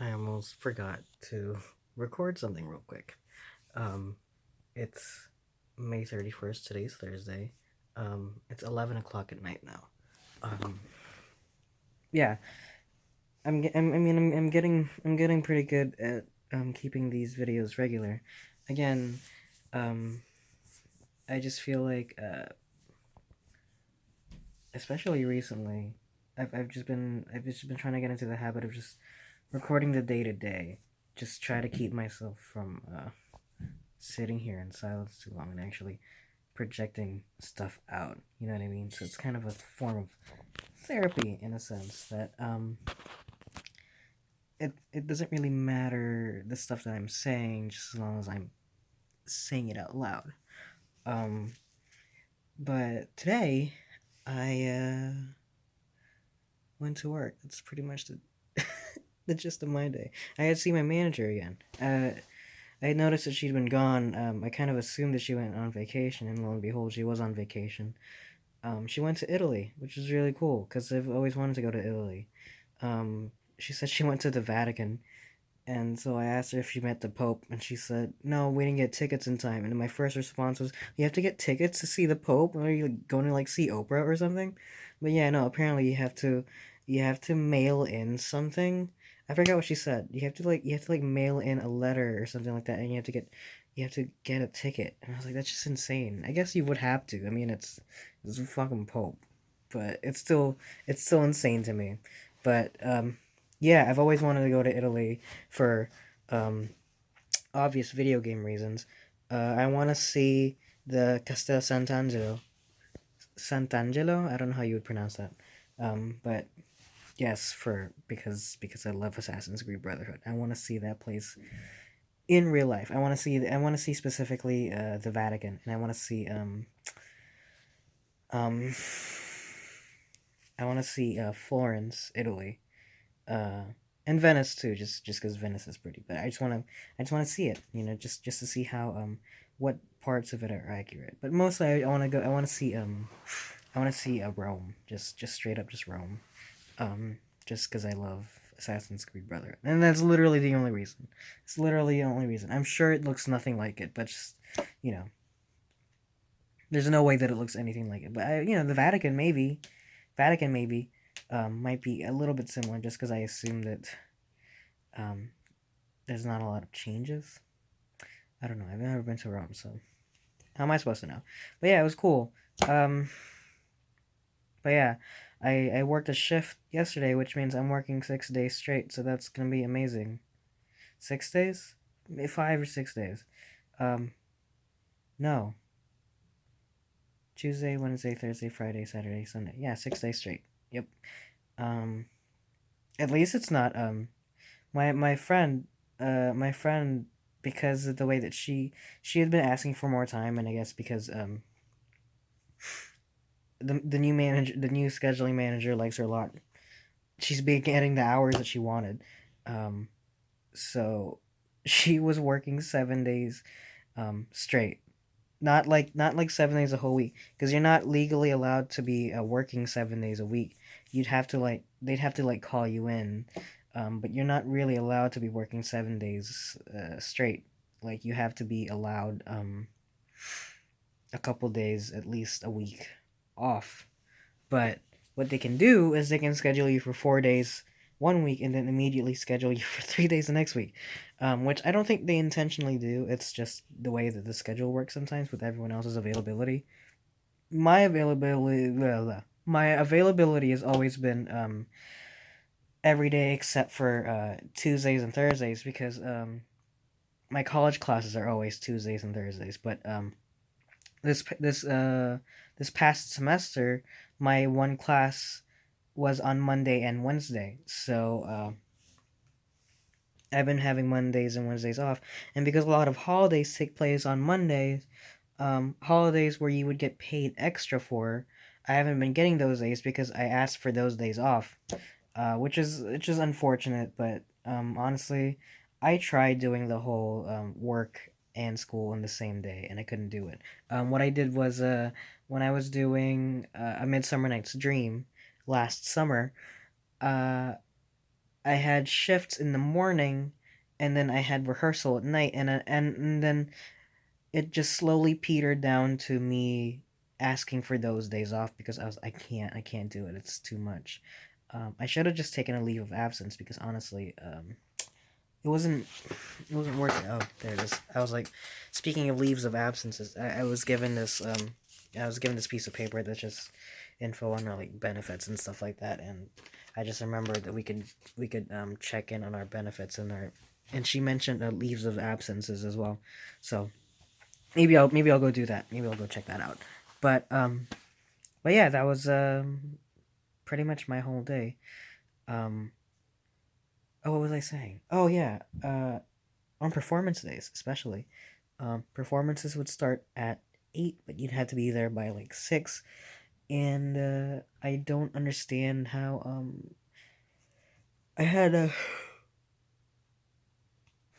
I almost forgot to record something real quick. Um, it's May 31st. Today's Thursday. It's 11 o'clock at night now. Um, yeah, I'm getting pretty good at keeping these videos regular. Again, um, I just feel like especially recently, I've just been trying to get into the habit of just recording the day to day. Just try to keep myself from sitting here in silence too long and actually projecting stuff out. You know what I mean? So it's kind of a form of therapy in a sense that it doesn't really matter the stuff that I'm saying just as long as I'm saying it out loud. Um, but today I went to work. That's pretty much the the gist of my day. I had to see my manager again. I had noticed that she'd been gone. I kind of assumed that she went on vacation, and lo and behold, she was on vacation. She went to Italy, which was really cool because I've always wanted to go to Italy. She said she went to the Vatican, and so I asked her if she met the Pope, and she said, "No, we didn't get tickets in time." And my first response was, "You have to get tickets to see the Pope? Or are you going to like see Oprah or something?" But yeah, no. Apparently, you have to mail in something. I forgot what she said. You have to like mail in a letter or something like that, and you have to get a ticket. And I was like, that's just insane. I guess you would have to. I mean, it's a fucking Pope, but it's still insane to me. But yeah, I've always wanted to go to Italy for um, obvious video game reasons. I want to see the Castel Sant'Angelo. Sant'Angelo? I don't know how you would pronounce that. But yes, for because I love Assassin's Creed Brotherhood. I want to see that place in real life. I want to see specifically the Vatican, and um I want to see Florence, Italy. Uh, and Venice too, just because Venice is pretty. But I just want to see it, just to see how what parts of it are accurate. But mostly, I want to go. I want to see Rome, just straight up, just Rome. Just because I love Assassin's Creed Brotherhood, and that's literally the only reason. It's literally the only reason. I'm sure it looks nothing like it, but just you know, there's no way that it looks anything like it. But the Vatican maybe, might be a little bit similar, just because I assume that um, there's not a lot of changes. I don't know. I've never been to Rome, so how am I supposed to know? But yeah, it was cool. Um, but yeah, I worked a shift yesterday, which means I'm working 6 days straight. So that's gonna be amazing. 6 days, 5 or 6 days. Um, no, Tuesday, Wednesday, Thursday, Friday, Saturday, Sunday. Yeah, 6 days straight. Yep. Um, at least it's not my friend, because of the way that she had been asking for more time, and I guess because the new scheduling manager likes her a lot. She's been getting the hours that she wanted. Um, so she was working 7 days straight. Not like 7 days a whole week, because you're not legally allowed to be working 7 days a week. You'd have to like they'd have to like call you in, but you're not really allowed to be working 7 days straight. Like you have to be allowed a couple days at least a week off. But what they can do is they can schedule you for 4 days one week and then immediately schedule you for 3 days the next week, which I don't think they intentionally do. It's just the way that the schedule works sometimes with everyone else's availability. My availability has always been every day except for Tuesdays and Thursdays, because my college classes are always Tuesdays and Thursdays. But this this uh this past semester, my one class was on Monday and Wednesday. So I've been having Mondays and Wednesdays off, and because a lot of holidays take place on Mondays, holidays where you would get paid extra for, I haven't been getting those days because I asked for those days off, which is unfortunate. But honestly, I tried doing the whole work and school in the same day, and I couldn't do it. What I did was when I was doing A Midsummer Night's Dream last summer, uh, I had shifts in the morning, and then I had rehearsal at night, and then it just slowly petered down to me asking for those days off because I can't do it. It's too much. I should have just taken a leave of absence because honestly, it wasn't it wasn't worth it. Oh, there it is. I was like, speaking of leaves of absences, I was given this piece of paper that's just info on our like benefits and stuff like that, and I just remembered that we could check in on our benefits and she mentioned leaves of absences as well, so maybe I'll go do that. Maybe I'll go check that out. But but yeah, that was pretty much my whole day. Um, oh, what was I saying? Oh yeah, on performance days especially, performances would start at 8, but you'd have to be there by like 6. And I don't understand how I had a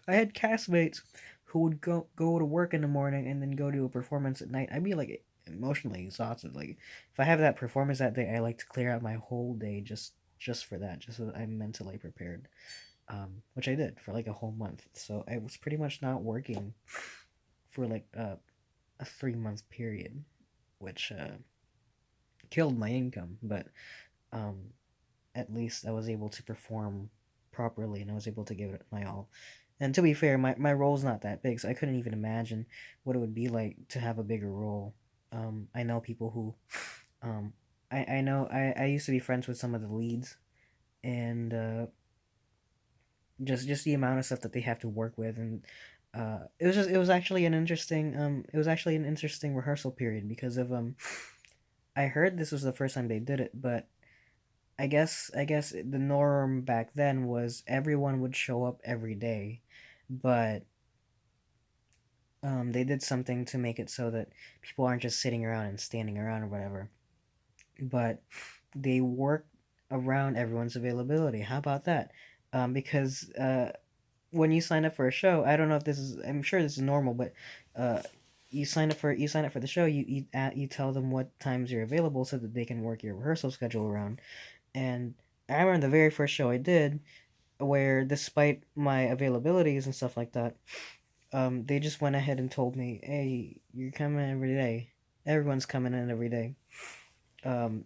I had castmates who would go to work in the morning and then go to a performance at night. I'd be like emotionally exhausted. Like if I have that performance that day, I like to clear out my whole day just for that, just so that I'm mentally prepared. Which I did for like a whole month. So I was pretty much not working for like a 3 month period, which killed my income. But um, at least I was able to perform properly and I was able to give it my all. And to be fair, my role's not that big, so I couldn't even imagine what it would be like to have a bigger role. I know people who, um, I know I used to be friends with some of the leads, and just the amount of stuff that they have to work with, and it was actually an interesting rehearsal period because of I heard this was the first time they did it, but I guess the norm back then was everyone would show up every day, but they did something to make it so that people aren't just sitting around and standing around or whatever, but they work around everyone's availability. How about that? Because when you sign up for a show, I don't know if this is, I'm sure this is normal, but uh, you sign up for the show. You tell them what times you're available so that they can work your rehearsal schedule around. And I remember the very first show I did, where despite my availabilities and stuff like that, they just went ahead and told me, "Hey, you're coming every day. Everyone's coming in every day." Um,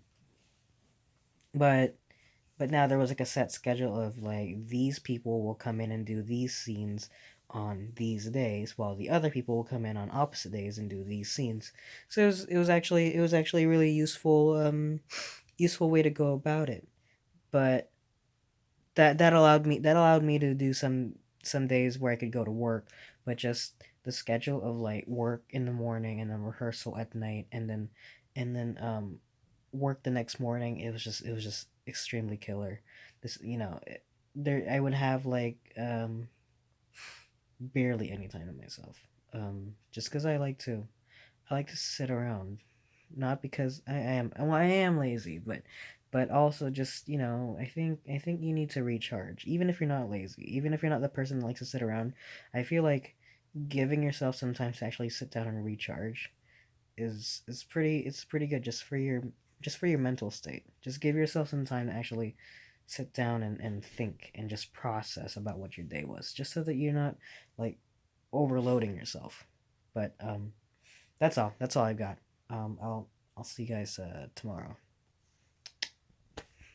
but now there was like a set schedule of like these people will come in and do these scenes on these days, while the other people will come in on opposite days and do these scenes. So it was actually a really useful way to go about it. But that allowed me to do some days where I could go to work, but just the schedule of like work in the morning and then rehearsal at night and then work the next morning. It was just extremely killer. This there I would have like barely any time to myself. Just because I like to sit around, not because I am lazy, but also just I think you need to recharge, even if you're not lazy, even if you're not the person that likes to sit around. I feel like giving yourself some time to actually sit down and recharge is pretty good just for your mental state. Just give yourself some time to actually sit down and think and just process about what your day was, just so that you're not like overloading yourself. But that's all. That's all I've got. I'll see you guys tomorrow.